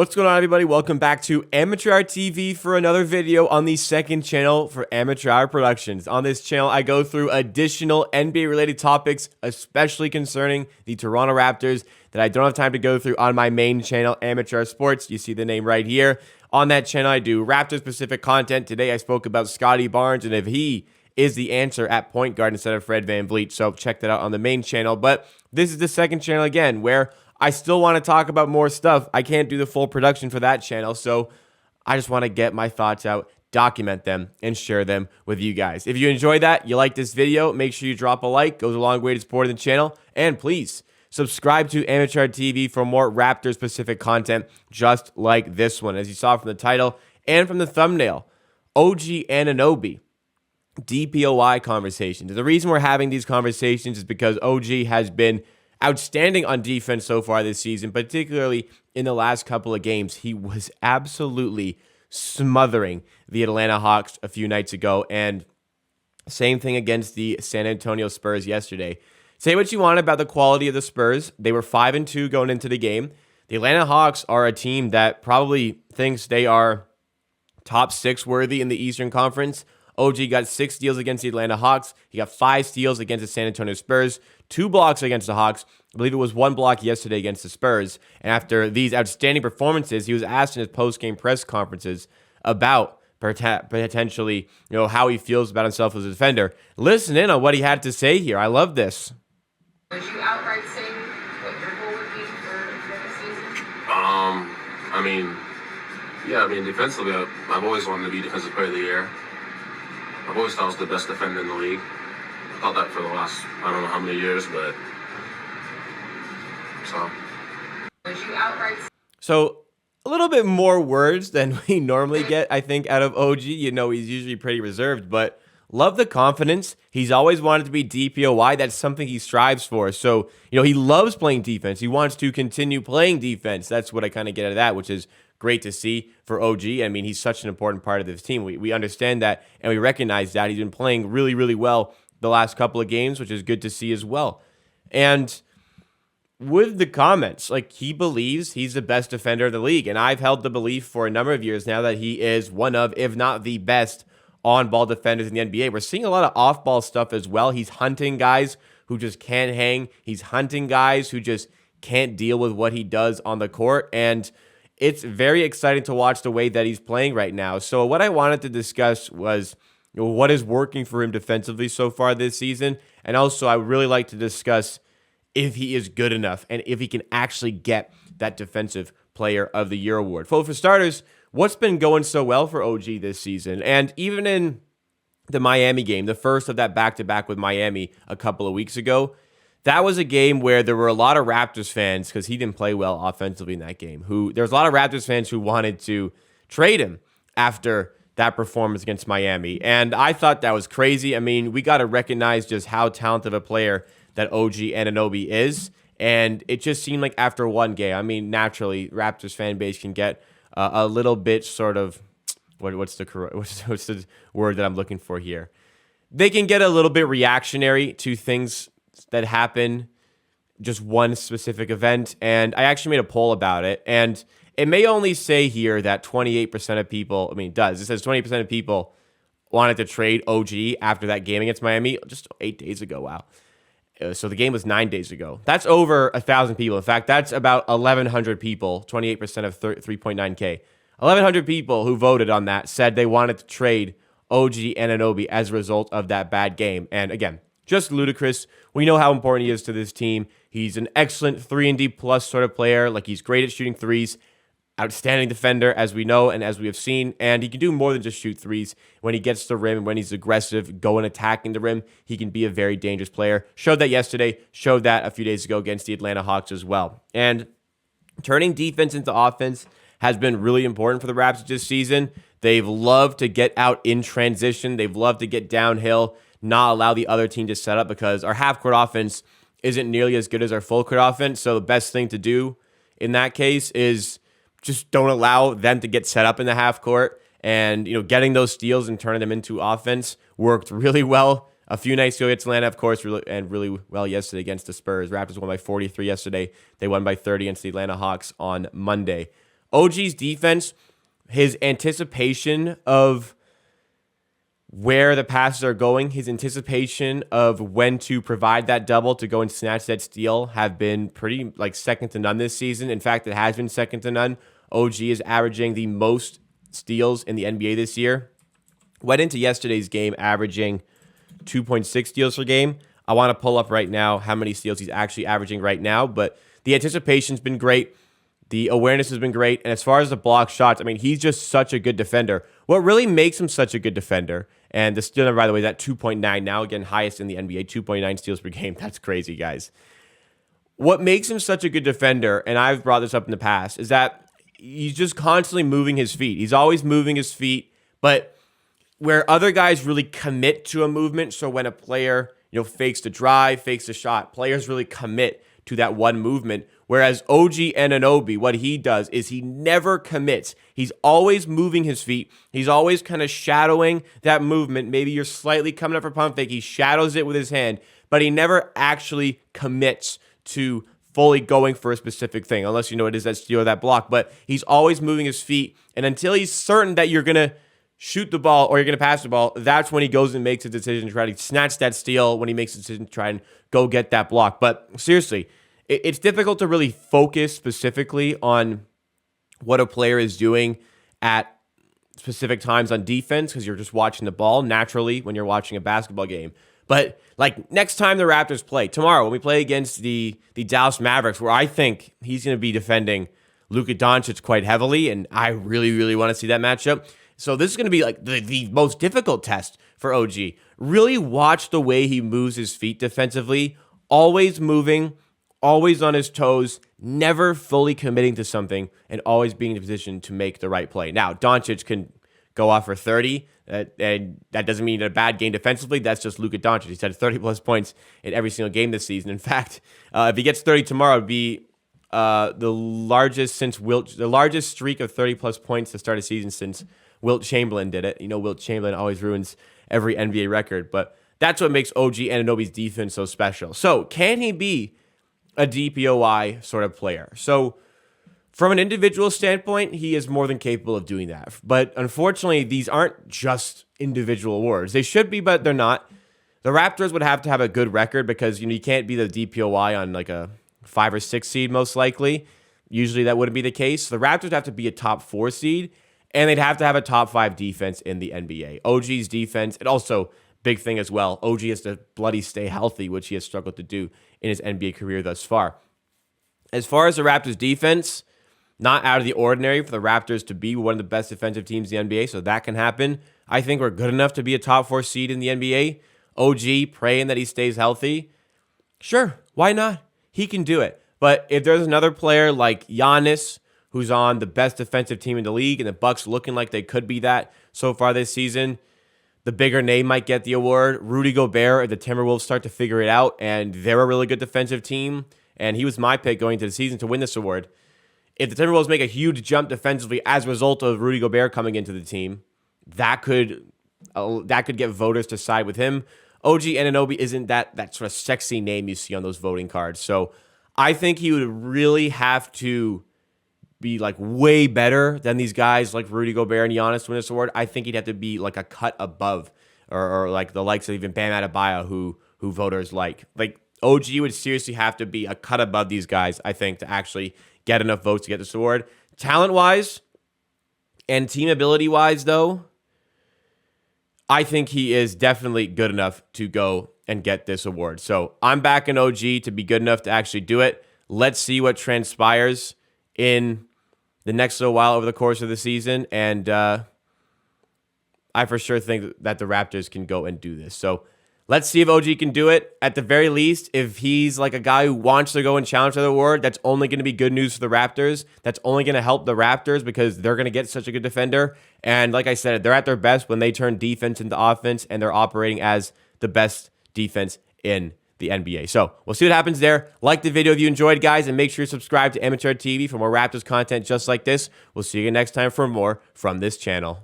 What's going on, everybody? Welcome back to Amateur Hour TV for another video on the second channel for Amateur Hour Productions. On this channel, I go through additional NBA-related topics, especially concerning the Toronto Raptors, that I don't have time to go through on my main channel, Amateur Hour Sports. You see the name right here. On that channel, I do Raptor-specific content. Today, I spoke about Scottie Barnes and if he is the answer at point guard instead of Fred VanVleet. So check that out on the main channel. But this is the second channel again, where I still want to talk about more stuff. I can't do the full production for that channel, so I just want to get my thoughts out, document them, and share them with you guys. If you enjoyed that, you like this video, make sure you drop a like. Goes a long way to supporting the channel. And please, subscribe to Amateur Hour TV for more Raptor-specific content just like this one. As you saw from the title and from the thumbnail, OG Anunoby, DPOY conversations. The reason we're having these conversations is because OG has been outstanding on defense so far this season, particularly in the last couple of games. He was absolutely smothering the Atlanta Hawks a few nights ago, and same thing against the San Antonio Spurs yesterday. Say what you want about the quality of the Spurs. They were 5-2 going into the game. The Atlanta Hawks are a team that probably thinks they are top 6 worthy in the Eastern Conference. OG got 6 steals against the Atlanta Hawks. He got 5 steals against the San Antonio Spurs, 2 blocks against the Hawks. I believe it was 1 block yesterday against the Spurs. And after these outstanding performances, he was asked in his post-game press conferences about potentially, how he feels about himself as a defender. Listen in on what he had to say here. I love this. Would you outright say what your goal would be for the season? Defensively, I've always wanted to be Defensive Player of the Year. I've always thought I was the best defender in the league. I thought that for the last, I don't know how many years, but so. Would you outright? So a little bit more words than we normally get, I think, out of OG. He's usually pretty reserved, but love the confidence. He's always wanted to be DPOY. That's something he strives for. So, he loves playing defense. He wants to continue playing defense. That's what I kind of get out of that, which is great to see for OG. I mean, he's such an important part of this team. We understand that, and we recognize that. He's been playing really, really well the last couple of games, which is good to see as well. And with the comments, he believes he's the best defender of the league. And I've held the belief for a number of years now that he is one of, if not the best, on-ball defenders in the NBA. We're seeing a lot of off-ball stuff as well. He's hunting guys who just can't hang. He's hunting guys who just can't deal with what he does on the court. And it's very exciting to watch the way that he's playing right now. So what I wanted to discuss was what is working for him defensively so far this season. And also, I would really like to discuss if he is good enough and if he can actually get that Defensive Player of the Year award. Well, for starters, what's been going so well for OG this season? And even in the Miami game, the first of that back-to-back with Miami a couple of weeks ago, that was a game where there were a lot of Raptors fans, because he didn't play well offensively in that game, there's a lot of Raptors fans who wanted to trade him after that performance against Miami. And I thought that was crazy. I mean, we got to recognize just how talented of a player that OG Anunoby is. And it just seemed like after one game, I mean, naturally, Raptors fan base can get a little bit sort of, what's the word that I'm looking for here? They can get a little bit reactionary to things that happen, just one specific event. And I actually made a poll about it. And it may only say here that 28% of people, it does. It says 20% of people wanted to trade OG after that game against Miami just 8 days ago. Wow. So the game was 9 days ago. That's over 1,000 people. In fact, that's about 1,100 people, 28% of 3.9K. 1,100 people who voted on that said they wanted to trade OG Anunoby as a result of that bad game. And again, just ludicrous. We know how important he is to this team. He's an excellent 3-and-D plus sort of player. He's great at shooting threes. Outstanding defender, as we know and as we have seen. And he can do more than just shoot threes. When he gets to the rim and when he's aggressive, going attacking the rim, he can be a very dangerous player. Showed that yesterday. Showed that a few days ago against the Atlanta Hawks as well. And turning defense into offense has been really important for the Raptors this season. They've loved to get out in transition. They've loved to get downhill, not allow the other team to set up, because our half-court offense isn't nearly as good as our full-court offense. So the best thing to do in that case is just don't allow them to get set up in the half-court. And, getting those steals and turning them into offense worked really well a few nights ago against Atlanta, of course, and really well yesterday against the Spurs. Raptors won by 43 yesterday. They won by 30 against the Atlanta Hawks on Monday. OG's defense, his anticipation of where the passes are going, his anticipation of when to provide that double to go and snatch that steal have been pretty like second to none this season. In fact, it has been second to none. OG is averaging the most steals in the NBA this year. Went into yesterday's game averaging 2.6 steals per game. I want to pull up right now how many steals he's actually averaging right now, but the anticipation's been great. The awareness has been great. And as far as the block shots, I mean, he's just such a good defender. What really makes him such a good defender, and the steal number, by the way, is at 2.9 now, again, highest in the NBA, 2.9 steals per game. That's crazy, guys. What makes him such a good defender, and I've brought this up in the past, is that he's just constantly moving his feet. He's always moving his feet, but where other guys really commit to a movement, so when a player, fakes the drive, fakes the shot, players really commit to that one movement. Whereas OG Anunoby, what he does is he never commits. He's always moving his feet. He's always kind of shadowing that movement. Maybe you're slightly coming up for pump fake. He shadows it with his hand, but he never actually commits to fully going for a specific thing, unless it is that steal or that block. But he's always moving his feet, and until he's certain that you're going to shoot the ball or you're going to pass the ball, that's when he goes and makes a decision to try to snatch that steal, when he makes a decision to try and go get that block. But seriously, it's difficult to really focus specifically on what a player is doing at specific times on defense because you're just watching the ball naturally when you're watching a basketball game. But like next time the Raptors play, tomorrow when we play against the Dallas Mavericks, where I think he's going to be defending Luka Doncic quite heavily, and I really, really want to see that matchup. So this is going to be like the most difficult test for OG. Really watch the way he moves his feet defensively, always moving, always on his toes, never fully committing to something, and always being in a position to make the right play. Now, Doncic can go off for 30, and that doesn't mean a bad game defensively. That's just Luka Doncic. He's had 30-plus points in every single game this season. In fact, if he gets 30 tomorrow, it would be the largest streak of 30-plus points to start a season since Wilt Chamberlain did it. Wilt Chamberlain always ruins every NBA record, but that's what makes OG Anunoby's defense so special. So, can he be a DPOY sort of player? So from an individual standpoint, he is more than capable of doing that. But unfortunately, these aren't just individual awards. They should be, but they're not. The Raptors would have to have a good record because you can't be the DPOY on like a 5 or 6 seed most likely. Usually that wouldn't be the case. The Raptors have to be a top 4 seed, and they'd have to have a top 5 defense in the NBA. OG's defense, and also big thing as well, OG has to bloody stay healthy, which he has struggled to do in his NBA career thus far. As far as the Raptors defense, not out of the ordinary for the Raptors to be one of the best defensive teams in the NBA, so that can happen. I think we're good enough to be a top 4 seed in the NBA. OG praying that he stays healthy. Sure, why not? He can do it. But if there's another player like Giannis, who's on the best defensive team in the league, and the Bucks looking like they could be that so far this season, the bigger name might get the award. Rudy Gobert, if the Timberwolves start to figure it out, and they're a really good defensive team, and he was my pick going into the season to win this award. If the Timberwolves make a huge jump defensively as a result of Rudy Gobert coming into the team, that could get voters to side with him. OG Anunoby isn't that sort of sexy name you see on those voting cards. So I think he would really have to be like way better than these guys like Rudy Gobert and Giannis to win this award. I think he'd have to be like a cut above or like the likes of even Bam Adebayo who voters like. Like OG would seriously have to be a cut above these guys, I think, to actually get enough votes to get this award. Talent-wise and team ability-wise, though, I think he is definitely good enough to go and get this award. So I'm backing OG to be good enough to actually do it. Let's see what transpires in the next little while over the course of the season. And I for sure think that the Raptors can go and do this. So let's see if OG can do it. At the very least, if he's like a guy who wants to go and challenge for the award, that's only going to be good news for the Raptors. That's only going to help the Raptors because they're going to get such a good defender. And like I said, they're at their best when they turn defense into offense and they're operating as the best defense in the NBA. So we'll see what happens there. Like the video if you enjoyed, guys, and make sure you subscribe to Amateur TV for more Raptors content just like this. We'll see you next time for more from this channel.